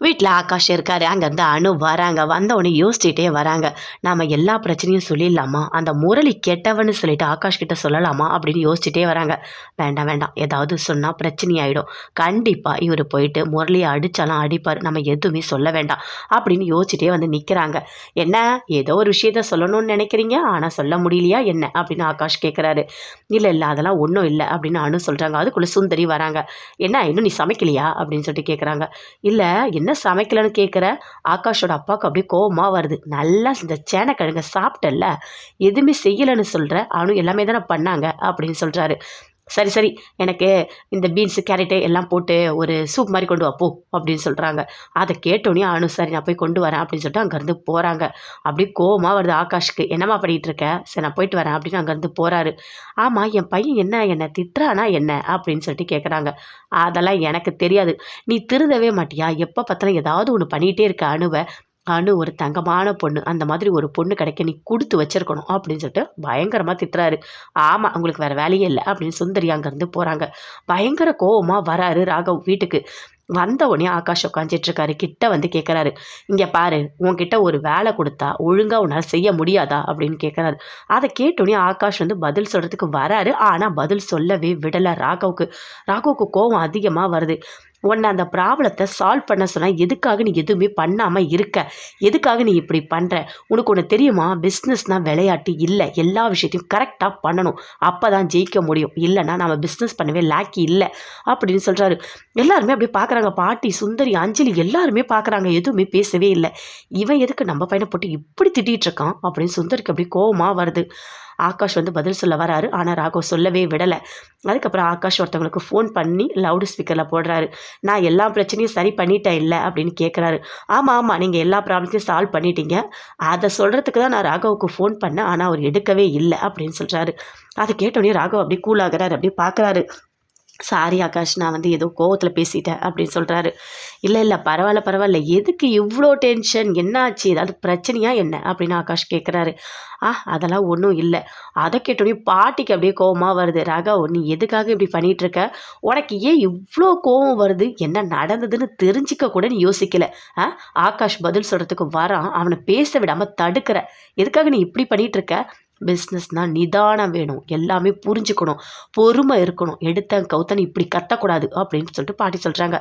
வீட்ல ஆகாஷ் இருக்காரு. அங்கேருந்து அனு வராங்க. வந்தவுடனே யோசிச்சுட்டே வராங்க. நாம எல்லா பிரச்சனையும் சொல்லிடலாமா? அந்த முரளி கெட்டவன்னு சொல்லிட்டு ஆகாஷ் கிட்ட சொல்லலாமா? அப்படின்னு யோசிச்சுட்டே வராங்க. வேண்டாம், வேண்டாம். ஏதாவது சொன்னா பிரச்சனையாயிடும். கண்டிப்பா இவரு போயிட்டு முரளிய அடிச்சாலும் அடிப்பாரு. நம்ம எதுவுமே சொல்ல வேண்டாம். அப்படின்னு யோசிச்சுட்டே வந்து நிக்கிறாங்க. என்ன ஏதோ ஒரு விஷயத்த சொல்லணும்னு நினைக்கிறீங்க, ஆனா சொல்ல முடியலையா என்ன? அப்படின்னு ஆகாஷ் கேட்குறாரு. இல்ல, இல்ல அதெல்லாம் ஒண்ணும் இல்ல அப்படின்னு அனு சொல்றாங்க. அதுக்குள்ள சுந்தரி வராங்க. என்ன இன்னும் நீ சமைக்கலையா? அப்படின்னு சொல்லிட்டு கேட்குறாங்க. இல்ல என்ன சமைக்கலன்னு கேட்குற? ஆகாஷோட அப்பாவுக்கு அப்படியே கோவமா வருது. நல்லா இந்த சேனக்கிழங்க சாப்பிட்டல்ல, எதுவுமே செய்யலைன்னு சொல்ற. அவனும் எல்லாமே தானே பண்ணாங்க அப்படின்னு சொல்றாரு. சரி, சரி. எனக்கு இந்த பீன்ஸு, கேரட்டு எல்லாம் போட்டு ஒரு சூப் மாரி கொண்டு வா போ அப்படின்னு சொல்றாங்க. அத கேட்டோனே அனு சரி நான் போய் கொண்டு வரேன் அப்படின்னு சொல்லிட்டு அங்கேருந்து போறாங்க. அப்படியே கோவமா வருது ஆகாஷ்க்கு. என்னம்மா பண்ணிட்டு இருக்க? சரி நான் போயிட்டு வரேன் அப்படின்னு அங்கேருந்து போறாரு. ஆமா என் பையன் என்ன திட்டுறானா என்ன? அப்படின்னு சொல்லிட்டு கேட்குறாங்க. அதெல்லாம் எனக்கு தெரியாது. நீ திருந்தவே மாட்டியா? எப்ப பார்த்தாலும் ஏதாவது ஒண்ணு பண்ணிட்டே இருக்க அனுவ. அனு ஒரு தங்கமான பொண்ணு. அந்த மாதிரி ஒரு பொண்ணு கிடைக்க நீ குடுத்து வச்சிருக்கணும் அப்படின்னு சொல்லிட்டு பயங்கரமா திட்டுறாரு. ஆமா உங்களுக்கு வேற வேலையே இல்ல அப்படின்னு சுந்தரி அங்கேருந்து போறாங்க. பயங்கர கோவமா வராரு ராகவ் வீட்டுக்கு. வந்த உடனே ஆகாஷ் உட்காந்துட்டு இருக்காரு. கிட்ட வந்து கேட்குறாரு. இங்க பாரு உன்கிட்ட ஒரு வேலை கொடுத்தா ஒழுங்கா உன்னால செய்ய முடியாதா அப்படின்னு கேட்குறாரு. அதை கேட்டோடனே ஆகாஷ் வந்து பதில் சொல்றதுக்கு வராரு. ஆனா பதில் சொல்லவே விடல ராகவுக்கு. ராகவுக்கு கோவம் அதிகமா வருது. உன்னை அந்த ப்ராப்ளத்தை சால்வ் பண்ண சொன்னா எதுக்காக நீ எதுவுமே பண்ணாம இருக்க? எதுக்காக நீ இப்படி பண்ற? உனக்கு ஒன்று தெரியுமா? பிஸ்னஸ்னா விளையாட்டு இல்லை. எல்லா விஷயத்தையும் கரெக்டாக பண்ணணும். அப்பதான் ஜெயிக்க முடியும். இல்லைன்னா நம்ம பிஸ்னஸ் பண்ணவே லாக்கி இல்லை அப்படின்னு சொல்றாரு. எல்லாருமே அப்படியே பார்க்குறாங்க. பாட்டி, சுந்தரி, அஞ்சலி எல்லாருமே பார்க்குறாங்க. எதுவுமே பேசவே இல்லை. இவன் எதுக்கு நம்ம பையனை போட்டு இப்படி திட்டிகிட்டு இருக்கான் அப்படின்னு சுந்தரிக்கு அப்படி கோவமாக வருது. ஆகாஷ் வந்து பதில் சொல்ல வராரு. ஆனால் ராகவ் சொல்லவே விடலை. அதுக்கப்புறம் ஆகாஷ் ஒருத்தவங்களுக்கு ஃபோன் பண்ணி லவுட் ஸ்பீக்கரில் போடுறாரு. நான் எல்லா பிரச்சனையும் சரி பண்ணிட்டேன் இல்லை அப்படின்னு கேட்குறாரு. ஆமாம் ஆமாம் நீங்கள் எல்லா ப்ராப்ளத்தையும் சால்வ் பண்ணிட்டீங்க. அதை சொல்கிறதுக்கு தான் நான் ராகவுக்கு ஃபோன் பண்ணேன். ஆனால் அவர் எடுக்கவே இல்லை அப்படின்னு சொல்கிறாரு. அதை கேட்டோடனே ராகவ் அப்படியே கூலாகிறாரு. அப்படியே பார்க்குறாரு. சாரி ஆகாஷ் நான் வந்து ஏதோ கோவத்தில் பேசிட்டேன் அப்படின்னு சொல்கிறாரு. இல்லை இல்லை பரவாயில்ல பரவாயில்ல எதுக்கு இவ்வளோ டென்ஷன், என்னாச்சு ஏதாவது பிரச்சனையா என்ன அப்படின்னு ஆகாஷ் கேட்குறாரு. அதெல்லாம் ஒன்றும் இல்லை. அதை கேட்டோடனே பாட்டிக்கு அப்படியே கோவமாக வருது. ராகவ் நீ எதுக்காக இப்படி பண்ணிகிட்டு இருக்க? உனக்கு ஏன் இவ்வளோ கோவம் வருது? என்ன நடந்ததுன்னு தெரிஞ்சிக்க கூட நீ யோசிக்கல. ஆகாஷ் பதில் சொல்கிறதுக்கு வரான். அவனை பேச விடாமல் தடுக்கிற. எதுக்காக நீ இப்படி பண்ணிகிட்டு இருக்க? பிஸ்னஸ்னால் நிதானம் வேணும். எல்லாமே புரிஞ்சுக்கணும். பொறுமை இருக்கணும். எடுத்தன் கவுத்தன் இப்படி கத்தக்கூடாது அப்படின்னு சொல்லிட்டு பாட்டி சொல்கிறாங்க.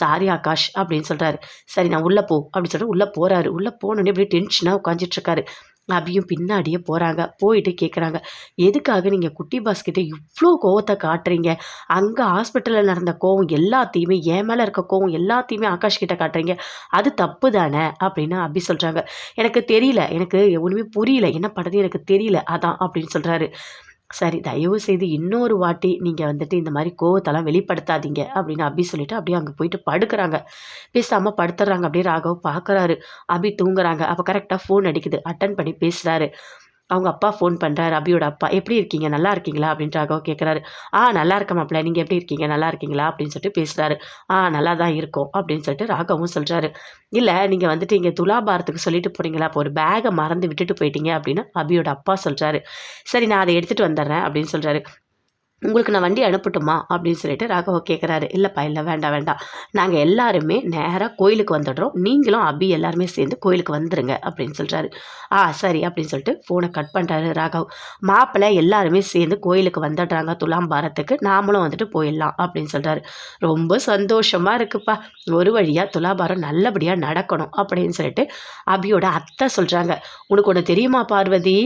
சாரி ஆகாஷ் அப்படின்னு சொல்கிறாரு. சரி நான் உள்ளே போ அப்படின்னு சொல்லிட்டு உள்ளே போகிறாரு. உள்ளே போனோடனே அப்படியே டென்ஷனாக உட்காந்துட்ருக்காரு. அபியும் பின்னாடியே போகிறாங்க. போயிட்டு கேட்குறாங்க. எதுக்காக நீங்கள் குட்டி பாஸ்கிட்ட இவ்வளோ கோவத்தை காட்டுறீங்க? அங்கே ஹாஸ்பிட்டலில் நடந்த கோவம் எல்லாத்தையுமே என் மேலே இருக்க கோவம் எல்லாத்தையுமே ஆகாஷ் கிட்ட காட்டுறீங்க. அது தப்பு தானே அப்படின்னு அபி சொல்கிறாங்க. எனக்கு தெரியல, எனக்கு ஒன்றுமே புரியல, என்ன பண்ணுறது எனக்கு தெரியல அதான் அப்படின்னு சொல்கிறாரு. சரி தயவு செய்து இன்னொரு வாட்டி நீங்கள் வந்துட்டு இந்த மாதிரி கோவத்தெல்லாம் வெளிப்படுத்தாதீங்க அப்படின்னு அபி சொல்லிட்டு அப்படியே அங்கே போயிட்டு படுக்கிறாங்க. பேசாமல் படுத்துடுறாங்க. அப்படியே ராகவ் பார்க்குறாரு. அபி தூங்குறாங்க. அப்போ கரெக்டாக ஃபோன் அடிக்குது. அட்டன் பண்ணி பேசுகிறாரு. அவங்க அப்பா ஃபோன் பண்ணுறாரு. அபியோட அப்பா. எப்படி இருக்கீங்க, நல்லா இருக்கீங்களா அப்படின்ட்டு ராகவ் கேட்குறாரு. நல்லா இருக்க மாப்பிள்ள, நீங்கள் எப்படி இருக்கீங்க, நல்லா இருக்கீங்களா அப்படின்னு சொல்லிட்டு பேசுகிறாரு. நல்லா தான் இருக்கோம் அப்படின்னு சொல்லிட்டு ராகவும் சொல்கிறாரு. இல்லை நீங்கள் வந்துட்டு இங்கே துலாபாரத்துக்கு சொல்லிட்டு போகிறீங்களா, அப்போ ஒரு பேகை மறந்து விட்டுட்டு போயிட்டீங்க அப்படின்னு அபியோட அப்பா சொல்கிறாரு. சரி நான் அதை எடுத்துகிட்டு வந்துடுறேன் அப்படின்னு சொல்கிறாரு. உங்களுக்கு நான் வண்டி அனுப்பட்டுமா அப்படின்னு சொல்லிட்டு ராகவ கேட்குறாரு. இல்லைப்பா இல்லை வேண்டாம் வேண்டாம், நாங்கள் எல்லாருமே நேராக கோயிலுக்கு வந்துடுறோம், நீங்களும் அபி எல்லாருமே சேர்ந்து கோயிலுக்கு வந்துடுங்க அப்படின்னு சொல்கிறாரு. சரி அப்படின்னு சொல்லிட்டு ஃபோனை கட் பண்ணுறாரு ராகவ். மாப்பிள்ளை எல்லாருமே சேர்ந்து கோயிலுக்கு வந்துடுறாங்க துலாபாரத்துக்கு, நாமளும் வந்துட்டு போயிடலாம் அப்படின்னு சொல்கிறாரு. ரொம்ப சந்தோஷமாக இருக்குப்பா, ஒரு வழியாக துலாபாரம் நல்லபடியாக நடக்கணும் அப்படின்னு சொல்லிட்டு அபியோட அத்தை சொல்கிறாங்க. உனக்கு ஒன்று தெரியுமா பார்வதி,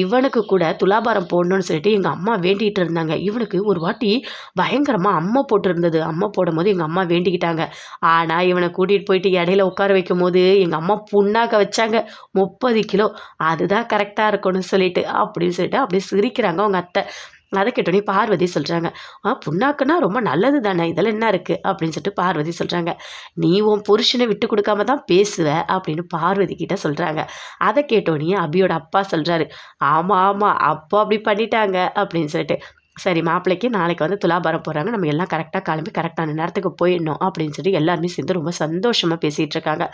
இவனுக்கு கூட துலாபாரம் போடணும்னு சொல்லிட்டு எங்கள் அம்மா வேண்டிகிட்டு இருந்தாங்க. இவனுக்கு ஒரு வாட்டி பயங்கரமாக அம்மை போட்டிருந்தது. அம்மை போடும் போது எங்கள் அம்மா வேண்டிக்கிட்டாங்க. ஆனால் இவனை கூட்டிகிட்டு போயிட்டு இடையில உட்கார வைக்கும் போது எங்கள் அம்மா புண்ணாக்க வச்சாங்க 30 கிலோ. அதுதான் கரெக்டாக இருக்கணும்னு சொல்லிட்டு அப்படின்னு சொல்லிட்டு அப்படியே சிரிக்கிறாங்க அவங்க அத்தை. அதை கேட்டோடனே பார்வதி சொல்கிறாங்க. புண்ணாக்குன்னா ரொம்ப நல்லது தானே, இதெல்லாம் என்ன இருக்குது அப்படின்னு சொல்லிட்டு பார்வதி சொல்கிறாங்க. நீ உன் புருஷனை விட்டு கொடுக்காம தான் பேசுவ அப்படின்னு பார்வதி கிட்ட சொல்கிறாங்க. அதை கேட்டோடனே அபியோட அப்பா சொல்கிறாரு. ஆமாம் ஆமாம் அப்போ அப்படி பண்ணிட்டாங்க அப்படின்னு சொல்லிட்டு. சரி மாப்பிள்ளைக்கு நாளைக்கு வந்து துலாபாரம் போடுறாங்க, நம்ம எல்லாம் கரெக்டாக கிளம்பி கரெக்டான நேரத்துக்கு போயிடணும் அப்படின்னு சொல்லி எல்லாருமே சேர்ந்து ரொம்ப சந்தோஷமாக பேசிகிட்டு இருக்காங்க.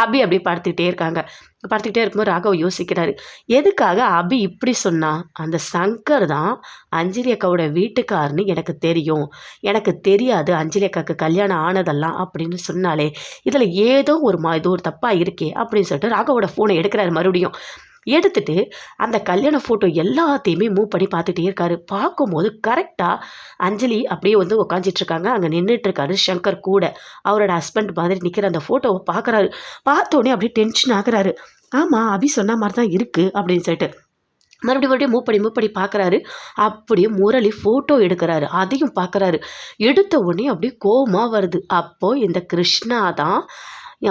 அபி அப்படி படுத்துக்கிட்டே இருக்காங்க. படுத்துக்கிட்டே இருக்கும்போது ராகவ் யோசிக்கிறாரு, எதுக்காக அபி இப்படி சொன்னா? அந்த சங்கர் தான் அஞ்சலி அக்காவோட வீட்டுக்காரன்னு எனக்கு தெரியும், எனக்கு தெரியாது அஞ்சலி அக்காவுக்கு கல்யாணம் ஆனதெல்லாம் அப்படின்னு சொன்னாலே இதில் ஏதோ ஏதோ ஒரு தப்பாக இருக்கே அப்படின்னு சொல்லிட்டு ராகவோட ஃபோனை எடுக்கிறாரு. மறுபடியும் எடுத்துட்டு அந்த கல்யாண ஃபோட்டோ எல்லாத்தையுமே மூவ் பண்ணி பார்த்துட்டே இருக்காரு. பார்க்கும்போது கரெக்டாக அஞ்சலி அப்படியே வந்து உட்காந்துட்ருக்காங்க. அங்கே நின்றுட்டுருக்காரு சங்கர் கூட. அவரோட ஹஸ்பண்ட் மாதிரி நிற்கிற அந்த ஃபோட்டோவை பார்க்குறாரு. பார்த்தோன்னே அப்படியே டென்ஷன் ஆகுறாரு. ஆமாம், அபி சொன்ன மாதிரி தான் இருக்குது அப்படின்னு சொல்லிட்டு மறுபடியும் மூவ் பண்ணி பார்க்குறாரு. அப்படியே முரளி ஃபோட்டோ எடுக்கிறாரு. அதையும் பார்க்குறாரு. எடுத்த உடனே அப்படியே கோவமாக வருது. அப்போது இந்த கிருஷ்ணா தான்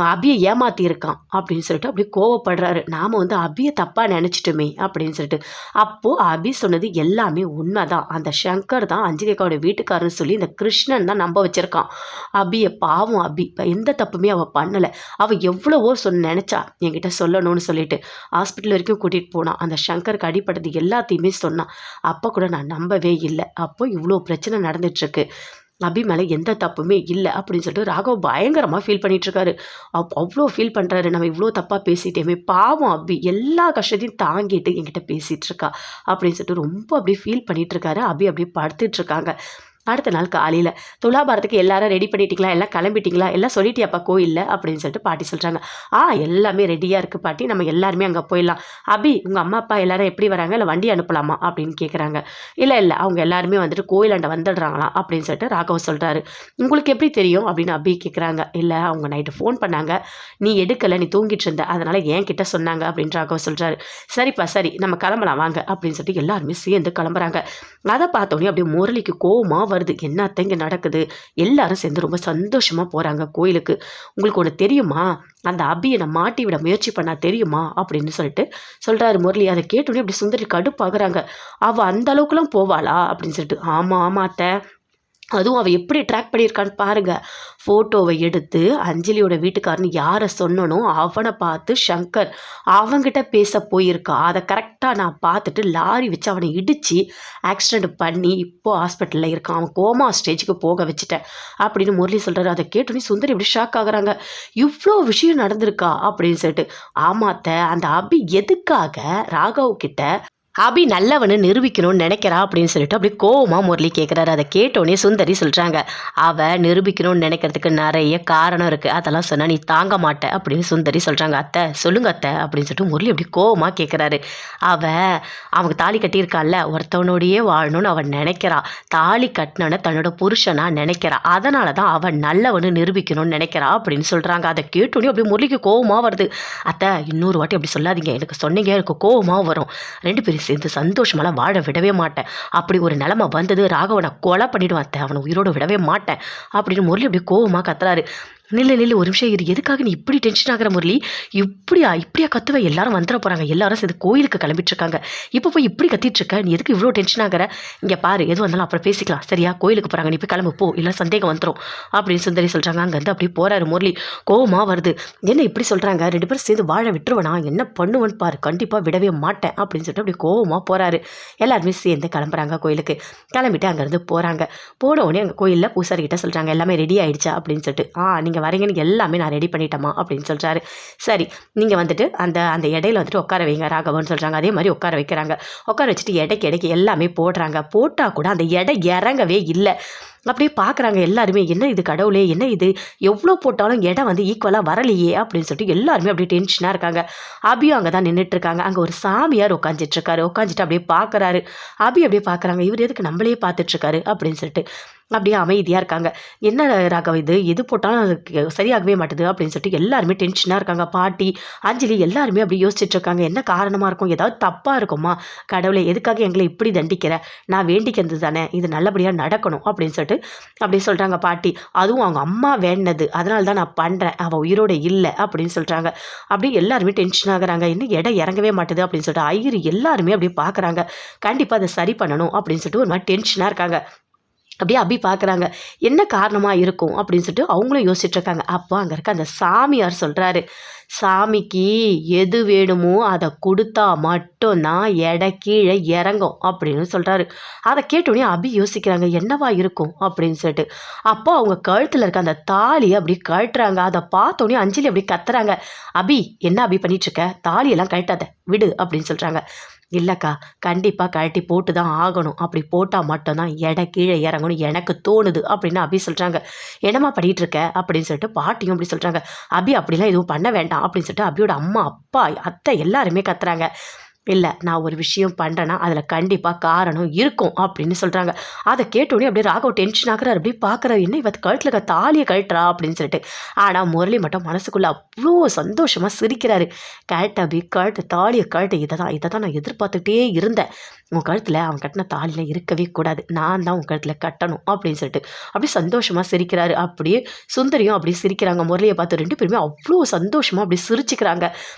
அபியை ஏமாற்றியிருக்கான் அப்படின்னு சொல்லிட்டு அப்படியே கோவப்படுறாரு. நாம் வந்து அபியை தப்பாக நினச்சிட்டோமே அப்படின்னு சொல்லிட்டு. அப்போது அபி சொன்னது எல்லாமே உண்மை தான். அந்த சங்கர் தான் அஞ்சலி அக்காவோட வீட்டுக்காரன்னு சொல்லி இந்த கிருஷ்ணன் தான் நம்ப வச்சுருக்கான் அபியை. பாவம் அபி எந்த தப்புமே அவள் பண்ணலை. அவள் எவ்வளவோ நினச்சா என்கிட்ட சொல்லணும்னு சொல்லிட்டு ஹாஸ்பிட்டல் வரைக்கும் கூட்டிகிட்டு போனான். அந்த சங்கருக்கு அடிப்பட்டது எல்லாத்தையுமே சொன்னான். அப்போ கூட நான் நம்பவே இல்லை. அப்போ இவ்வளோ பிரச்சனை நடந்துட்டுருக்கு, அபி மேலே எந்த தப்புமே இல்லை அப்படின்னு சொல்லிட்டு ராகவ் பயங்கரமாக ஃபீல் பண்ணிகிட்ருக்காரு. அவ்வளோ ஃபீல் பண்ணுறாரு. நம்ம இவ்வளோ தப்பாக பேசிட்டேமே, பாவம் அபி எல்லா கஷ்டத்தையும் தாங்கிட்டு என்கிட்ட பேசிகிட்ருக்கா அப்படின்னு சொல்லிட்டு ரொம்ப அப்படியே ஃபீல் பண்ணிகிட்ருக்காரு. அபி அப்படியே படுத்துட்ருக்காங்க. அடுத்த நாள் காலையில் துலாபாரத்துக்கு எல்லாரும் ரெடி பண்ணிட்டீங்களா, எல்லாம் கிளம்பிட்டீங்களா, எல்லாம் சொல்லிட்டியாப்பா கோயிலில் அப்படின்னு சொல்லிட்டு பாட்டி சொல்கிறாங்க. எல்லாமே ரெடியாக இருக்குது பாட்டி, நம்ம எல்லாருமே அங்கே போயிடலாம். அபி உங்கள் அம்மா அப்பா எல்லாரும் எப்படி வராங்க, இல்லை வண்டி அனுப்பலாமா அப்படின்னு கேட்குறாங்க. இல்லை அவங்க எல்லாருமே வந்துட்டு கோயிலாண்ட வந்துடுறாங்களாம் அப்படின்னு சொல்லிட்டு ராகவ் சொல்கிறாரு. உங்களுக்கு எப்படி தெரியும் அப்படின்னு அபி கேட்குறாங்க. இல்லை அவங்க நைட்டு ஃபோன் பண்ணாங்க, நீ எடுக்கலை, நீ தூங்கிட்டு இருந்த, அதனால் என்கிட்ட சொன்னாங்க அப்படின்னு ராகவ் சொல்கிறாரு. சரிப்பா சரி நம்ம கிளம்பலாம் வாங்க அப்படின்னு சொல்லிட்டு எல்லாருமே சேர்ந்து கிளம்புறாங்க. அதை பார்த்தோன்னே அப்படியே முரளிக்கு கோவமாக வருது. என்னத்த இங்கே நடக்குது? எல்லாரும் சேர்ந்து ரொம்ப சந்தோஷமாக போகிறாங்க கோயிலுக்கு. உங்களுக்கு ஒன்று தெரியுமா, அந்த அபியை நான் மாட்டி விட முயற்சி பண்ணா தெரியுமா அப்படின்னு சொல்லிட்டு சொல்கிறாரு முரளி. அதை கேட்டோன்னே அப்படி சுந்தரி கடுப்பாகிறாங்க. அவள் அந்த அளவுக்குலாம் போவாளா அப்படின்னு சொல்லிட்டு. ஆமாம் அத்தை, அதுவும் அவள் எப்படி ட்ராக் பண்ணியிருக்கான்னு பாருங்கள். ஃபோட்டோவை எடுத்து அஞ்சலியோட வீட்டுக்காரன்னு யாரை சொன்னனோ அவனை பார்த்து சங்கர் அவங்கிட்ட பேச போயிருக்கா. அதை கரெக்டாக நான் பார்த்துட்டு லாரி வச்சு அவனை இடித்து ஆக்சிடெண்ட் பண்ணி இப்போது ஹாஸ்பிட்டலில் இருக்கான். அவன் கோமா ஸ்டேஜுக்கு போக வச்சுட்டேன் அப்படின்னு முரளி சொல்கிறாரு. அதை கேட்டோன்னே சுந்தரி எப்படி ஷாக் ஆகுறாங்க. இவ்வளோ விஷயம் நடந்திருக்கா அப்படின்னு சொல்லிட்டு. ஆமாத்த, அந்த அபி எதுக்காக ராகவ் கிட்ட அபி நல்லவனு நிரூபிக்கணும்னு நினைக்கிறா அப்படின்னு சொல்லிட்டு அப்படி கோவமாக முரளி கேட்குறாரு. அதை கேட்டோன்னே சுந்தரி சொல்கிறாங்க, அவள் நிரூபிக்கணும்னு நினைக்கிறதுக்கு நிறைய காரணம் இருக்குது, அதெல்லாம் சொன்னால் நீ தாங்க மாட்டே அப்படின்னு சுந்தரி சொல்கிறாங்க. அத்தை சொல்லுங்க அத்தை அப்படின்னு சொல்லிட்டு முரளி அப்படி கோவமாக கேட்குறாரு. அவங்க தாலி கட்டியிருக்காள்ல, ஒருத்தவனோடையே வாழணும்னு அவன் நினைக்கிறா. தாலி கட்டினோன்னு தன்னோட புருஷனா நினைக்கிறா. அதனால தான் அவன் நல்லவனு நிரூபிக்கணும்னு நினைக்கிறா அப்படின்னு சொல்கிறாங்க. அதை கேட்டோன்னே அப்படி முரளிக்கு கோவமாக வருது. அத்தை இன்னொரு வாட்டி அப்படி சொல்லாதீங்க, எனக்கு சொன்னீங்க எனக்கு கோவமாக வரும். ரெண்டு பேரும் சேர்ந்து சந்தோஷமெல்லாம் வாழ விடவே மாட்டேன். அப்படி ஒரு நிலைமை வந்தது ராகவனை கொலை பண்ணிடுவான், அவனை உயிரோடு விடவே மாட்டேன் அப்படின்னு முரளி அப்படி கோவமாக கத்துறாரு. நில்லு ஒரு நிமிஷம் இரு, எதுக்காக நீ இப்படி டென்ஷன் ஆகிற முரளி? இப்படியா கத்துவ? எல்லாரும் வந்துட போகிறாங்க, எல்லாரும் சேர்ந்து கோயிலுக்கு கிளம்பிட்டு இருக்காங்க, இப்போ போய் இப்படி கத்திட்டு இருக்க, நீ எதுக்கு இவ்வளோ டென்ஷன் ஆகிற? இங்கே பாரு, எது வந்தாலும் அப்புறம் பேசிக்கலாம் சரியா? கோயிலுக்கு போகிறாங்க, நீ போய் கிளம்பு போ, இல்லை சந்தேகம் வந்துடும் அப்படின்னு சுந்தரி சொல்கிறாங்க. அங்கேருந்து அப்படியே போகிறாரு முரளி. கோவமாக வருது. என்ன இப்படி சொல்கிறாங்க, ரெண்டு பேரும் சேர்ந்து வாழ விட்டுருவேனா, என்ன பண்ணுவேன்னு பாரு, கண்டிப்பாக விடவே மாட்டேன் அப்படின்னு சொல்லிட்டு அப்படி கோவமாக போகிறாரு. எல்லாருமே சேர்ந்து கிளம்புறாங்க கோயிலுக்கு. கிளம்பிட்டு அங்கேருந்து போகிறாங்க. போன உடனே அங்கே கோயிலில் பூசாரிக்கிட்ட சொல்கிறாங்க, எல்லாமே ரெடி ஆகிடுச்சா அப்படின்னு சொல்லிட்டு. நீங்கள் வரீங்கன்னு எல்லாமே நான் ரெடி பண்ணிட்டேம்மா அப்படின்னு சொல்கிறாரு. சரி நீங்கள் வந்துட்டு அந்த இடையில வந்துட்டு உட்கார வைங்க ராகவன்னு சொல்கிறாங்க. அதே மாதிரி உட்கார வைக்கிறாங்க. உட்கார வச்சுட்டு இடைக்கு எல்லாமே போடுறாங்க. போட்டால் கூட அந்த எடை இறங்கவே இல்லை. அப்படியே பார்க்குறாங்க எல்லாருமே, என்ன இது கடவுளே, என்ன இது, எவ்வளோ போட்டாலும் இடம் வந்து ஈக்குவலாக வரலையே அப்படின்னு சொல்லிட்டு எல்லாருமே அப்படியே டென்ஷனாக இருக்காங்க. அபியும் அங்கே தான் நின்றுட்டுருக்காங்க. அங்கே ஒரு சாமியார் உட்காந்துட்ருக்காரு. உட்காந்துட்டு அப்படியே பார்க்குறாரு. அபி அப்படியே பார்க்குறாங்க, இவர் எதுக்கு நம்மளையே பார்த்துட்ருக்காரு அப்படின்னு சொல்லிட்டு அப்படியே அமைதியாக இருக்காங்க. என்ன ராகவ் எது போட்டாலும் அதுக்கு சரியாகவே மாட்டுது அப்படின்னு சொல்லிட்டு எல்லாருமே டென்ஷனாக இருக்காங்க. பாட்டி அஞ்சலி எல்லாருமே அப்படி யோசிச்சுட்ருக்காங்க, என்ன காரணமாக இருக்கும், ஏதாவது தப்பாக இருக்குமா, கடவுளை எதுக்காக எங்களை இப்படி தண்டிக்கிற, நான் வேண்டிக்கிறது தானே, இது நல்லபடியாக நடக்கணும் அப்படின்னு சொல்லிட்டு அப்படி சொல்கிறாங்க பாட்டி. அதுவும் அவங்க அம்மா வேண்டினது, அதனால தான் நான் பண்ணுறேன், அவள் உயிரோடு இல்லை அப்படின்னு சொல்கிறாங்க. அப்படியே எல்லாருமே டென்ஷன் ஆகுறாங்க, இன்னும் இடம் இறங்கவே மாட்டுது அப்படின்னு சொல்லிட்டு ஐயர் எல்லாருமே அப்படியே பார்க்குறாங்க. கண்டிப்பாக அதை சரி பண்ணணும் அப்படின்னு சொல்லிட்டு ஒரு மாதிரி டென்ஷனாக இருக்காங்க. அப்படியே அபி பார்க்குறாங்க. என்ன காரணமா இருக்கும் அப்படின்னு சொல்லிட்டு அவங்களும் யோசிச்சுட்டு இருக்காங்க. அப்போ அங்கே இருக்க அந்த சாமியார் சொல்கிறாரு, சாமிக்கு எது வேணுமோ அதை கொடுத்தா மட்டும்தான் எடை கீழே இறங்கும் அப்படின்னு சொல்கிறாரு. அதை கேட்டோடனே அபி யோசிக்கிறாங்க, என்னவா இருக்கும் அப்படின்னு சொல்லிட்டு. அப்போ அவங்க கழுத்தில் இருக்க அந்த தாலியை அப்படி கழட்டுறாங்க. அதை பார்த்தோன்னே அஞ்சலி அப்படி கத்துறாங்க, அபி என்ன அபி பண்ணிட்டுருக்க, தாலியெல்லாம் கழட்டாத விடு அப்படின்னு சொல்கிறாங்க. இல்லைக்கா, கண்டிப்பாக கழட்டி போட்டு தான் ஆகணும், அப்படி போட்டால் மட்டும்தான் எடை கீழே இறங்கணும் எனக்கு தோணுது அப்படின்னு அபி சொல்கிறாங்க. என்னம்மா பண்ணிகிட்டு இருக்க அப்படின்னு சொல்லிட்டு பாட்டியும் அப்படி சொல்கிறாங்க. அபி அப்படிலாம் எதுவும் பண்ண வேண்டாம் அப்படின்னு சொல்லிட்டு அபியோட அம்மா, அப்பா, அத்தை எல்லாருமே கத்துறாங்க. இல்லை, நான் ஒரு விஷயம் பண்ணுறேன்னா அதில் கண்டிப்பாக காரணம் இருக்கும் அப்படின்னு சொல்கிறாங்க. அதை கேட்டோடனே அப்படியே ராகவ் டென்ஷன் ஆகுறாரு. அப்படியே பார்க்குறாரு, என்ன இவ கழுத்தில் இருக்க தாலியை கழட்டுறா அப்படின்னு சொல்லிட்டு. ஆனால் முரளி மட்டும் மனசுக்குள்ளே அவ்வளோ சந்தோஷமாக சிரிக்கிறாரு. கழட்ட அபி, கழட்டு தாலியை கழட்டு, இதை தான் நான் எதிர்பார்த்துட்டே இருந்தேன். உன் கழுத்தில் அவன் கட்டின தாலியில் இருக்கவே கூடாது, நான் தான் உன் கழுத்தில் கட்டணும் அப்படின்னு சொல்லிட்டு அப்படியே சந்தோஷமாக சிரிக்கிறாரு. அப்படியே சுந்தரியும் அப்படியே சிரிக்கிறாங்க. முரளியை பார்த்து ரெண்டு பேருமே அவ்வளோ சந்தோஷமாக அப்படி சிரிச்சுக்கிறாங்க.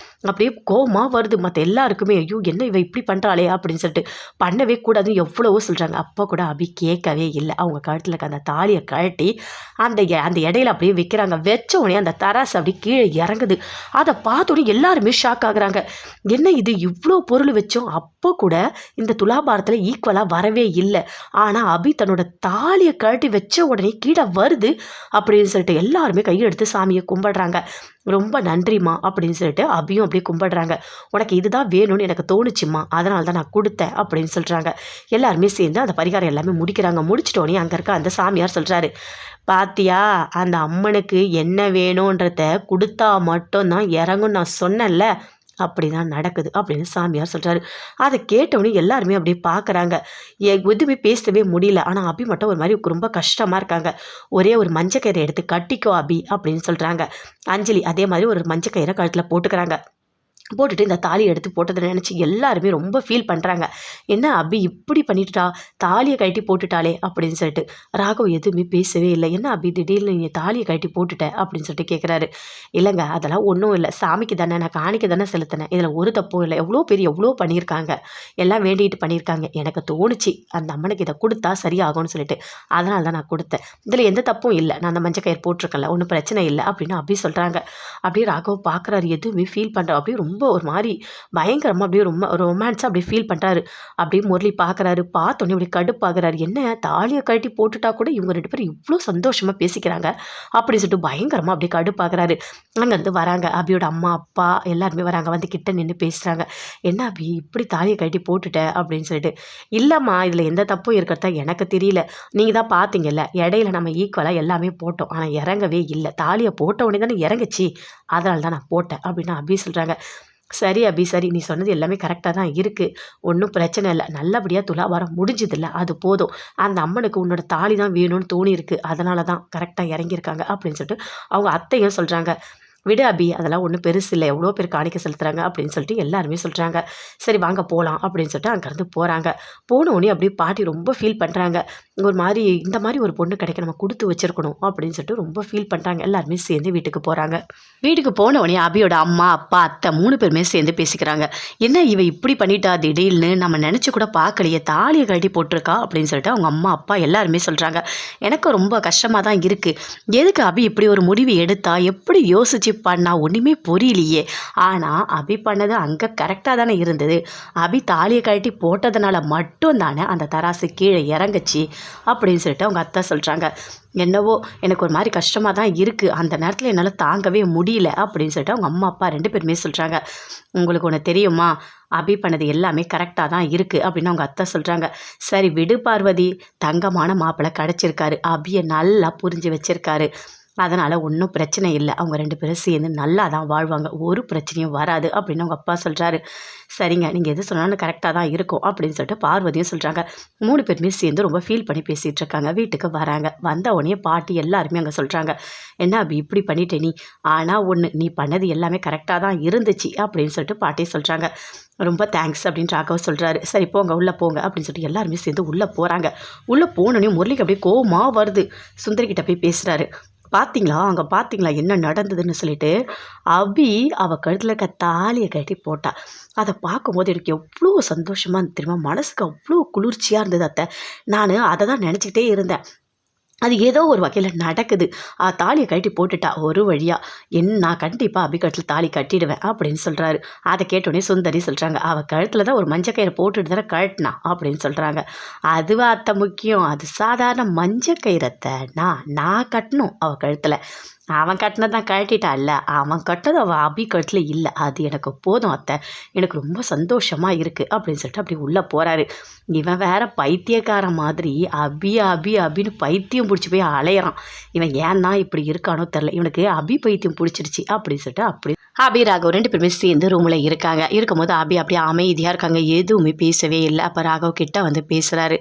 அப்படியே கோவமாக வருது மற்ற எல்லாருக்குமே, ஐயோ என்ன இவ இப்படி பண்ணுறாளே அப்படின்னு சொல்லிட்டு. பண்ணவே கூடாதுன்னு எவ்வளவோ சொல்கிறாங்க. அப்போ கூட அபி கேட்கவே இல்லை. அவங்க கழுத்தில் இருக்க அந்த தாலியை கழட்டி அந்த இடையில அப்படியே வைக்கிறாங்க. வச்ச உடனே அந்த தராசு அப்படி கீழே இறங்குது. அதை பார்த்தோன்னே எல்லாருமே ஷாக் ஆகுறாங்க. என்ன இது, இவ்வளோ பொருள் வச்சோம், அப்போ கூட இந்த துலாபாரத்தில் ஈக்குவலாக வரவே இல்லை. ஆனால் அபி தன்னோட தாலியை கழட்டி வச்ச உடனே கீழே வருது அப்படின்னு சொல்லிட்டு எல்லாருமே கையெடுத்து சாமியை கும்பிடுறாங்க. ரொம்ப நன்றிம்மா அப்படின்னு சொல்லிட்டு அபியும் அப்படியே கும்பிடுறாங்க. உனக்கு இதுதான் வேணும்னு எனக்கு தோணுச்சும்மா, அதனால தான் நான் கொடுத்தேன் அப்படின்னு சொல்கிறாங்க. எல்லாருமே சேர்ந்து அந்த பரிகாரம் எல்லாமே முடிக்கிறாங்க. முடிச்சிட்டோன்னே அங்கே இருக்க அந்த சாமியார் சொல்கிறாரு, பாத்தியா, அந்த அம்மனுக்கு என்ன வேணுன்றத கொடுத்தா மட்டும்தான் இறங்கும்னு நான் சொன்னேன்ல, அப்படி தான் நடக்குது அப்படின்னு சாமியார் சொல்கிறாரு. அதை கேட்டவொடனே எல்லாருமே அப்படியே பார்க்குறாங்க. எதுவுமே பேசவே முடியல. ஆனால் அபி மட்டும் ஒரு மாதிரி ரொம்ப கஷ்டமாக இருக்காங்க. ஒரே ஒரு மஞ்சக்கயிறை எடுத்து கட்டிக்கோ அபி அப்படின்னு சொல்கிறாங்க. அஞ்சலி அதே மாதிரி ஒரு மஞ்சக்கயிறை கழுத்தில் போட்டுக்கிறாங்க. போட்டுட்டு இந்த தாலியை எடுத்து போட்டதை நினச்சி எல்லாருமே ரொம்ப ஃபீல் பண்ணுறாங்க. என்ன அபி இப்படி பண்ணிட்டுட்டா, தாலியை கழட்டி போட்டுட்டாளே அப்படின்னு சொல்லிட்டு. ராகவ் எதுவுமே பேசவே இல்லை. என்ன அபி திடீர்னு நீ தாலியை கழட்டி போட்டுட்ட அப்படின்னு சொல்லிட்டு கேட்குறாரு. இல்லைங்க, அதெல்லாம் ஒன்றும் இல்லை, சாமிக்கு தானே, நான் காணிக்க தானே செலுத்தினேன், இதில் ஒரு தப்பும் இல்லை. எவ்வளோ பேர் எவ்வளோ பண்ணியிருக்காங்க, எல்லாம் வேண்டிகிட்டு பண்ணியிருக்காங்க. எனக்கு தோணுச்சு அந்த அம்மனுக்கு இதை கொடுத்தா சரியாகும்னு சொல்லிட்டு, அதனால தான் நான் கொடுத்தேன். இதில் எந்த தப்பும் இல்லை, நான் அந்த மஞ்சள் கயிறு போட்டிருக்கல, ஒன்றும் பிரச்சனை இல்லை அப்படின்னு அபி சொல்கிறாங்க. அப்படியே ராகவ் பார்க்குறாரு, எதுவுமே ஃபீல் பண்ணுற அப்படியே ரொம்ப ஒரு மாதிரி பயங்கரமாக அப்படியே ரொம்ப ரொமான்ஸாக அப்படியே ஃபீல் பண்ணுறாரு. அப்படியே முரளி பார்க்குறாரு. பார்த்தோன்னே அப்படியே கடுப்பாகிறாரு. என்ன தாலியை கழட்டி போட்டுட்டா கூட இவங்க ரெண்டு பேரும் இவ்வளோ சந்தோஷமாக பேசிக்கிறாங்க அப்படி சொல்லிட்டு பயங்கரமாக அப்படியே கடுப்பாகிறாரு. அங்கேருந்து வராங்க அபியோட அம்மா, அப்பா எல்லாருமே வராங்க. வந்து கிட்ட நின்று பேசுகிறாங்க. என்ன அபி இப்படி தாலியை கழட்டி போட்டுட்ட அப்படின்னு சொல்லிட்டு. இல்லைம்மா, இதில் எந்த தப்பும் இருக்கிறதா எனக்கு தெரியல, நீங்கள் தான் பார்த்தீங்கல்ல, இடையில நம்ம ஈக்குவலாக எல்லாமே போட்டோம், ஆனால் இறங்கவே இல்லை, தாலியை போட்ட உடனே தானே இறங்குச்சு, அதனால தான் நான் போட்டேன் அப்படின்னு அபி சொல்கிறாங்க. சரி அபி, சரி, நீ சொன்னது எல்லாமே கரெக்டாக தான் இருக்குது, ஒன்றும் பிரச்சனை இல்லை, நல்லபடியாக துலாபாரம் முடிஞ்சதில்லை, அது போதும். அந்த அம்மனுக்கு உன்னோட தாலி தான் வேணும்னு தோணியிருக்கு, அதனால தான் கரெக்டாக இறங்கியிருக்காங்க அப்படின்னு சொல்லிட்டு அவங்க அத்தையும் சொல்கிறாங்க. விடு அபி, அதெல்லாம் ஒன்றும் பெருசு இல்லை, எவ்வளோ பேர் காணிக்க செலுத்துகிறாங்க அப்படின்னு சொல்லிட்டு எல்லாருமே சொல்கிறாங்க. சரி வாங்க போகலாம் அப்படின்னு சொல்லிட்டு அங்கேருந்து போகிறாங்க. போனோடனே அப்படியே பாட்டி ரொம்ப ஃபீல் பண்ணுறாங்க. ஒரு மாதிரி இந்த மாதிரி ஒரு பொண்ணு கிடைக்க நம்ம கொடுத்து வச்சிருக்கணும் அப்படின்னு சொல்லிட்டு ரொம்ப ஃபீல் பண்ணுறாங்க. எல்லாருமே சேர்ந்து வீட்டுக்கு போகிறாங்க. வீட்டுக்கு போனோடனே அபியோட அம்மா, அப்பா, அத்தை 3 பேருமே சேர்ந்து பேசிக்கிறாங்க. என்ன இவ இப்படி பண்ணிட்டா திடீர்னு, நம்ம நினச்சி கூட பார்க்கலையே, தாலியை கழட்டி போட்டிருக்கா அப்படின்னு சொல்லிட்டு அவங்க அம்மா, அப்பா எல்லாருமே சொல்கிறாங்க. எனக்கு ரொம்ப கஷ்டமாக தான் இருக்குது, எதுக்கு அபி இப்படி ஒரு முடிவு எடுத்தா, எப்படி யோசிச்சு பண்ணா, ஒன்றுமே புரியலையே. ஆனால் அபி பண்ணது அங்கே கரெக்டாக தானே இருந்தது, அபி தாலியை கழட்டி போட்டதுனால மட்டும் தானே அந்த தராசு கீழே இறங்குச்சு அப்படின்னு சொல்லிட்டு அவங்க அத்தை சொல்கிறாங்க. என்னவோ எனக்கு ஒரு மாதிரி கஷ்டமாக தான் இருக்குது, அந்த நேரத்தில் என்னால் தாங்கவே முடியல அப்படின்னு சொல்லிட்டு அவங்க அம்மா, அப்பா 2 பேருமே சொல்கிறாங்க. உங்களுக்கு ஒன்று தெரியுமா, அபி பண்ணது எல்லாமே கரெக்டாக தான் இருக்குது அப்படின்னு அவங்க அத்தை சொல்கிறாங்க. சரி விடு பார்வதி, தங்கமான மாப்பிள்ளை கிடச்சிருக்காரு, அபியை நல்லா புரிஞ்சு வச்சிருக்காரு, அதனால் ஒன்றும் பிரச்சனை இல்லை, அவங்க 2 பேரும் சேர்ந்து நல்லா தான் வாழ்வாங்க, ஒரு பிரச்சனையும் வராது அப்படின்னு அவங்க அப்பா சொல்கிறாரு. சரிங்க, நீங்கள் எது சொன்னாலும் கரெக்டாக தான் இருக்கும் அப்படின்னு சொல்லிட்டு பார்வதியும் சொல்கிறாங்க. 3 பேருமே சேர்ந்து ரொம்ப ஃபீல் பண்ணி பேசிகிட்டு இருக்காங்க. வீட்டுக்கு வராங்க. வந்த உடனே பாட்டி எல்லாருமே அங்கே சொல்கிறாங்க. என்ன அபி இப்படி பண்ணிட்டே நீ, ஆனால் ஒன்று, நீ பண்ணது எல்லாமே கரெக்டாக தான் இருந்துச்சு அப்படின்னு சொல்லிட்டு பாட்டி சொல்கிறாங்க. ரொம்ப தேங்க்ஸ் அப்படின்னு ராகவ் சொல்கிறாரு. சரி போங்க உள்ளே போங்க அப்படின்னு சொல்லிட்டு எல்லாருமே சேர்ந்து உள்ளே போகிறாங்க. உள்ளே போனோடனே முரளிக்கு அப்படியே கோவமாக வருது. சுந்தரிக்கிட்ட போய் பேசுகிறாரு. பார்த்தீங்களா அங்கே பார்த்தீங்களா என்ன நடந்ததுன்னு சொல்லிட்டு அபி அவள் கழுத்தில் இருக்க தாலியை கட்டி போட்டா. அதை பார்க்கும்போது எனக்கு எவ்வளோ சந்தோஷமாக இருந்தது தெரியுமா, மனசுக்கு அவ்வளோ குளிர்ச்சியாக இருந்தது அத்தை. நான் அதை தான் நினச்சிக்கிட்டே இருந்தேன். அது ஏதோ ஒரு வகையில் நடக்குது. தாலியை கழட்டி போட்டுட்டா ஒரு வழியா. நான் கண்டிப்பாக அபிகட்டில் தாலி கட்டிடுவேன் அப்படின்னு சொல்கிறாரு. அதை கேட்டோடனே சுந்தரி சொல்கிறாங்க, அவள் கழுத்தில் தான் ஒரு மஞ்சக்கயிறு போட்டுட்டு தானே கழட்டினா அப்படின்னு சொல்கிறாங்க. அதுவா அத்தை முக்கியம், அது சாதாரண மஞ்சக்கயிறத்தை நான் கட்டணும் அவள் கழுத்தில். அவன் கட்டினது தான் கழட்டிட்டான்ல, அவன் கட்டினது அவள் அபி கழுத்தில் இல்லை. அது எனக்கு போதும் அத்தை, எனக்கு ரொம்ப சந்தோஷமாக இருக்குது அப்படின்னு சொல்லிட்டு அப்படி உள்ளே போகிறாரு. இவன் வேற பைத்தியக்காரன் மாதிரி அபி அபி அபின்னு பைத்தியம் பிடிச்சி போய் அலையிறான். இவன் ஏன் தான் இப்படி இருக்கானோ தெரில, இவனுக்கு அபி பைத்தியம் பிடிச்சிருச்சு அப்படின்னு சொல்லிட்டு அப்படி அபி ராகவ் 2 பேருமே சேர்ந்து ரூமில் இருக்காங்க. இருக்கும்போது அபி அப்படியே அமைதியாக இருக்காங்க, எதுவுமே பேசவே இல்லை. அப்போ ராகவ் கிட்ட வந்து பேசுகிறாரு.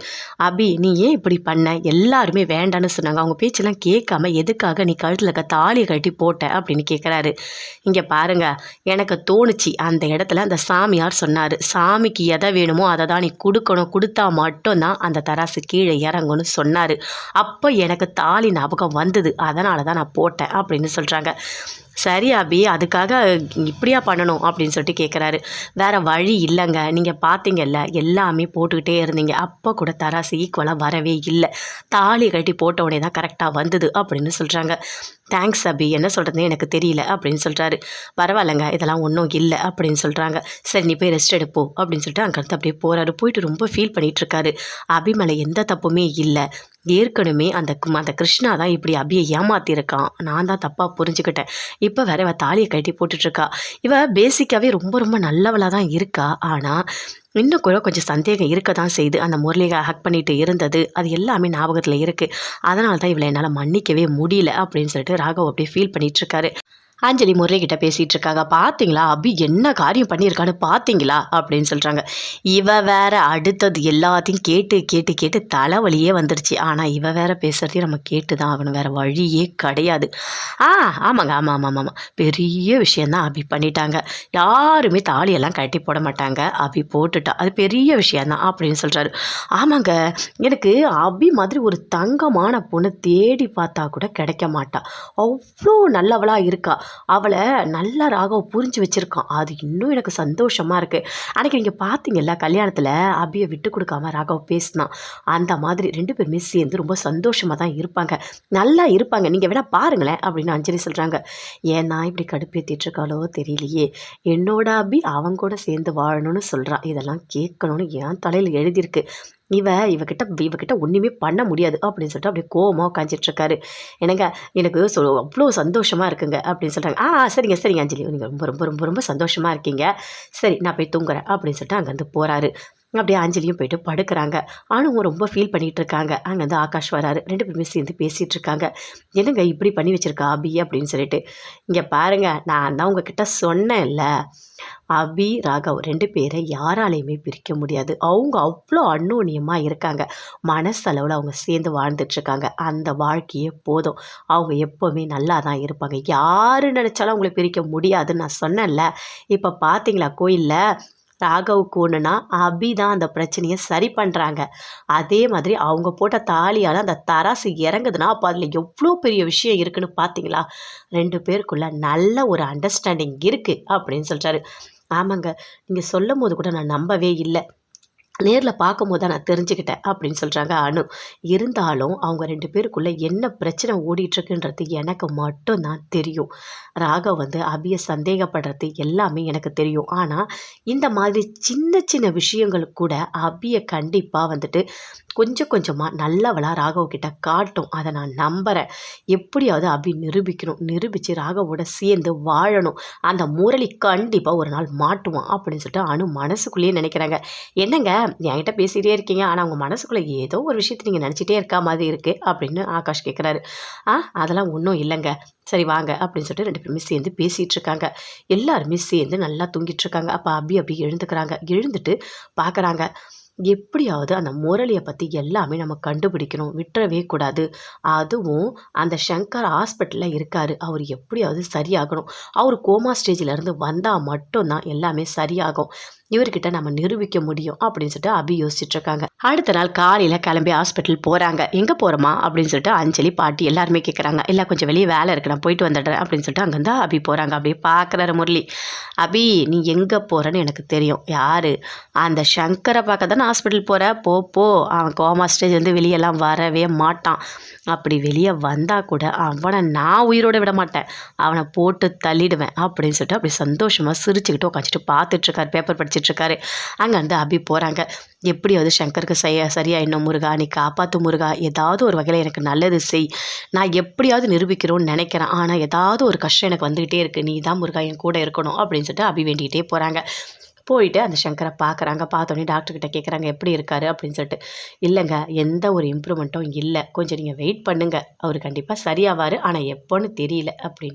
அபி நீ ஏன் இப்படி பண்ண, எல்லாருமே வேண்டான்னு சொன்னாங்க, அவங்க பேச்செல்லாம் கேட்காம எதுக்காக நீ கழுத்தில் இருக்க தாலியை கட்டி போட்ட அப்படின்னு கேட்குறாரு. இங்கே பாருங்க, எனக்கு தோணுச்சு அந்த இடத்துல அந்த சாமியார் சொன்னார், சாமிக்கு எதை வேணுமோ அதை தான் நீ கொடுக்கணும், கொடுத்தா மட்டும்தான் அந்த தராசு கீழே இறங்கும்னு சொன்னார். அப்போ எனக்கு தாலி ஞாபகம் வந்தது, அதனால தான் நான் போட்டேன் அப்படின்னு சொல்கிறாங்க. சரி அபி, அதுக்காக இப்படியா பண்ணணும் அப்படின்னு சொல்லிட்டு கேட்குறாரு. வேறு வழி இல்லைங்க, நீங்கள் பார்த்தீங்கல்ல எல்லாமே போட்டுக்கிட்டே இருந்தீங்க, அப்போ கூட தராசு ஈக்குவலாக வரவே இல்லை, தாலி கட்டி போட்ட உடனே தான் கரெக்டாக வந்தது அப்படின்னு சொல்கிறாங்க. தேங்க்ஸ் அபி, என்ன சொல்கிறதுனே எனக்கு தெரியல அப்படின்னு சொல்கிறாரு. பரவாயில்லைங்க, இதெல்லாம் ஒன்றும் இல்லை அப்படின்னு சொல்கிறாங்க. சரி நீ போய் ரெஸ்ட் எடுப்போம் அப்படின்னு சொல்லிட்டு அங்கேருந்து அப்படியே போகிறாரு. போயிட்டு ரொம்ப ஃபீல் பண்ணிகிட்ருக்காரு. அபி மேலே எந்த தப்புமே இல்லை, ஏற்கனவே அந்த கிருஷ்ணா தான் இப்படி அபியை ஏமாத்திருக்கான், நான் தான் தப்பாக புரிஞ்சுக்கிட்டேன். இப்போ வேற இவள் தாலியை கட்டி போட்டுட்ருக்கா. இவள் பேசிக்காகவே ரொம்ப ரொம்ப நல்லவளாக தான் இருக்கா. ஆனால் இன்னும் கூட கொஞ்சம் சந்தேகம் இருக்க தான் செய்யுது. அந்த முரளியை ஹக் பண்ணிட்டு இருந்தது அது எல்லாமே ஞாபகத்தில் இருக்குது. அதனால தான் இவளை என்னால் மன்னிக்கவே முடியல அப்படின்னு சொல்லிட்டு ராகவ் அப்படியே ஃபீல் பண்ணிகிட்ருக்காரு. அஞ்சலி முரளிகிட்ட பேசிகிட்டு இருக்காங்க. பார்த்தீங்களா அபி என்ன காரியம் பண்ணியிருக்கான்னு பார்த்தீங்களா அப்படின்னு சொல்கிறாங்க. இவ வேற அடுத்தது எல்லாத்தையும் கேட்டு கேட்டு கேட்டு தலைவலியே வந்துடுச்சு. ஆனால் இவ வேற பேசுகிறதையும் நம்ம கேட்டு தான் ஆகணும், வேறு வழியே கிடையாது. ஆமாங்க, ஆமாம் ஆமாம் ஆமாம், பெரிய விஷயந்தான் அபி பண்ணிட்டாங்க. யாருமே தாலியெல்லாம் கட்டி போட மாட்டாங்க, அபி போட்டுட்டா, அது பெரிய விஷயந்தான் அப்படின்னு சொல்கிறாரு. ஆமாங்க, எனக்கு அபி மாதிரி ஒரு தங்கமான பொண்ணு தேடி பார்த்தா கூட கிடைக்க மாட்டா, அவ்வளோ நல்லவளாக இருக்கா. அவளை நல்லா ராகவ் புரிஞ்சு வச்சுருக்கான், அது இன்னும் எனக்கு சந்தோஷமாக இருக்குது. அன்றைக்கி நீங்கள் பார்த்தீங்கல்ல கல்யாணத்தில் அபியை விட்டு கொடுக்காம ராகவ் பேசினான், அந்த மாதிரி 2 பேருமே சேர்ந்து ரொம்ப சந்தோஷமாக தான் இருப்பாங்க, நல்லா இருப்பாங்க, நீங்கள் வேணால் பாருங்களேன் அப்படின்னு அஞ்சலி சொல்கிறாங்க. ஏன்னா இப்படி கடுப்பேற்றிட்டுருக்காளோ தெரியலையே, என்னோட அபி அவங்க கூட சேர்ந்து வாழணும்னு சொல்கிறான், இதெல்லாம் கேட்கணும்னு என் தலையில் எழுதியிருக்கு, இவகிட்ட ஒன்றுமே பண்ண முடியாது அப்படின்னு சொல்லிட்டு அப்படியே கோவமாக உட்காந்துட்ருக்காரு. என்னங்க எனக்கு அவ்வளோ சந்தோஷமாக இருக்குங்க அப்படின்னு சொல்கிறாங்க. சரிங்க சரிங்க அஞ்சலி, நீங்கள் ரொம்ப ரொம்ப ரொம்ப ரொம்ப சந்தோஷமாக இருக்கீங்க, சரி நான் போய் தூங்குறேன் அப்படின்னு சொல்லிட்டு அங்கேருந்து போகிறாரு. அப்படியே அஞ்சலியும் போயிட்டு படுக்கிறாங்க. ஆனுவும் ரொம்ப ஃபீல் பண்ணிகிட்டு இருக்காங்க. அங்கேருந்து ஆகாஷ் வராரு. 2 பேருமே சேர்ந்து பேசிகிட்டு இருக்காங்க. என்னங்க இப்படி பண்ணி வச்சுருக்கா அபி அப்படின்னு சொல்லிட்டு. இங்கே பாருங்கள், நான் தான் உங்ககிட்ட சொன்னேன்ல, அபி ராகவ் 2 பேரை யாராலையுமே பிரிக்க முடியாது, அவங்க அவ்வளோ அந்யோன்யமாக இருக்காங்க, மனசளவில் அவங்க சேர்ந்து வாழ்ந்துட்டுருக்காங்க, அந்த வாழ்க்கையே போதும், அவங்க எப்போவுமே நல்லா தான் இருப்பாங்க, யார் நினச்சாலும் அவங்கள பிரிக்க முடியாதுன்னு நான் சொன்னேன்ல. இப்போ பார்த்தீங்களா கோயிலில் ராகவுக்கு ஒன்றுனா அபி தான் அந்த பிரச்சனையை சரி பண்ணுறாங்க. அதே மாதிரி அவங்க போட்ட தாலியால் அந்த தராசு இறங்குதுன்னா அப்போ அதில் எவ்வளோ பெரிய விஷயம் இருக்குதுன்னு பார்த்தீங்களா. 2 பேருக்குள்ள நல்ல ஒரு அண்டர்ஸ்டாண்டிங் இருக்குது அப்படின்னு சொல்கிறாரு. ஆமாங்க, நீங்கள் சொல்லும் போது கூட நான் நம்பவே இல்லை, நேரில் பார்க்கும்போது தான் நான் தெரிஞ்சுக்கிட்டேன் அப்படின்னு சொல்கிறாங்க அனு. இருந்தாலும் அவங்க 2 பேருக்குள்ளே என்ன பிரச்சனை ஓடிட்டுருக்குன்றது எனக்கு மட்டும்தான் தெரியும். ராகவ் வந்து அபியை சந்தேகப்படுறது எல்லாமே எனக்கு தெரியும். ஆனால் இந்த மாதிரி சின்ன சின்ன விஷயங்களுக்கு கூட அபியை கண்டிப்பாக வந்துட்டு கொஞ்சம் கொஞ்சமாக நல்லவளாக ராகவ் கிட்ட காட்டும், அதை நான் நம்புகிறேன். எப்படியாவது அபி நிரூபித்து ராகவோட சேர்ந்து வாழணும், அந்த முரளி கண்டிப்பாக ஒரு நாள் மாட்டுவான் அப்படின்னு சொல்லிட்டு அனு மனசுக்குள்ளேயே நினைக்கிறாங்க. என்னங்க என்கிட்ட பேசிகிட்டே இருக்கீங்க, ஆனால் உங்கள் மனசுக்குள்ளே ஏதோ ஒரு விஷயத்தை நீங்கள் நினச்சிட்டே இருக்கா மாதிரி இருக்குது அப்படின்னு ஆகாஷ் கேட்குறாரு. அதெல்லாம் ஒன்றும் இல்லைங்க, சரி வாங்க அப்படின்னு சொல்லிட்டு 2 பேருமே சேர்ந்து பேசிகிட்டு இருக்காங்க. எல்லாருமே சேர்ந்து நல்லா தூங்கிட்டு இருக்காங்க. அப்போ அபி எழுந்துக்கிறாங்க. எழுந்துட்டு பார்க்குறாங்க, எப்படியாவது அந்த முரளியை பற்றி எல்லாமே நம்ம கண்டுபிடிக்கணும், விட்டுறவே கூடாது. அதுவும் அந்த சங்கர் ஹாஸ்பிட்டலில் இருக்கார், அவர் எப்படியாவது சரியாகணும், அவர் கோமா ஸ்டேஜிலேருந்து வந்தால் மட்டும்தான் எல்லாமே சரியாகும். இவர்கிட்ட நம்ம நிரூபிக்க முடியும் அப்படின்னு சொல்லிட்டு அபி யோசிச்சுட்டு இருக்காங்க. அடுத்த நாள் காலையில் கிளம்பி ஹாஸ்பிட்டல் போகிறாங்க. எங்கே போகிறோமா அப்படின்னு சொல்லிட்டு அஞ்சலி பாட்டி எல்லாருமே கேட்குறாங்க. இல்லை கொஞ்சம் வெளியே வேலை இருக்கு, நான் போயிட்டு வந்துடுறேன் அப்படின்னு சொல்லிட்டு அங்கேருந்து அபி போகிறாங்க. அப்படியே பார்க்குறாரு முரளி. அபி நீ எங்கே போகிறேன்னு எனக்கு தெரியும். யார் அந்த சங்கரை பார்க்க தானே ஹாஸ்பிட்டல் போகிற, போ அவன் கோமா ஸ்டேஜ் வந்து வெளியெல்லாம் வரவே மாட்டான். அப்படி வெளியே வந்தால் கூட அவனை நான் உயிரோடு விட மாட்டேன், அவனை போட்டு தள்ளிடுவேன் அப்படின்னு சொல்லிட்டு அப்படி சந்தோஷமாக சிரிச்சுக்கிட்டு உட்காந்துட்டு பார்த்துட்ருக்காரு, பேப்பர் படிச்சுட்ருக்காரு. அங்கேருந்து அபி போகிறாங்க. எப்படியாவது சங்கருக்கு சரியாயிடணும் முருகா, நீ காப்பாற்று முருகா, ஏதாவது ஒரு வகையில் எனக்கு நல்லது செய், நான் எப்படியாவது நிரூபிக்கிறோன்னு நினைக்கிறேன், ஆனால் ஏதாவது ஒரு கஷ்டம் எனக்கு வந்துக்கிட்டே இருக்குது, நீ தான் முருகா என் கூட இருக்கணும் அப்படின்னு சொல்லிட்டு அபி வேண்டிகிட்டே போகிறாங்க. போயிட்டு அந்த சங்கரை பார்க்குறாங்க. பார்த்தோன்னே டாக்டர்கிட்ட கேட்குறாங்க எப்படி இருக்காரு அப்படின்னு சொல்லிட்டு. இல்லைங்க, எந்த ஒரு இம்ப்ரூவ்மெண்ட்டும் இல்லை, கொஞ்சம் நீங்கள் வெயிட் பண்ணுங்கள், அவர் கண்டிப்பாக சரியாவார், ஆனால் எப்போன்னு தெரியல அப்படின்னு.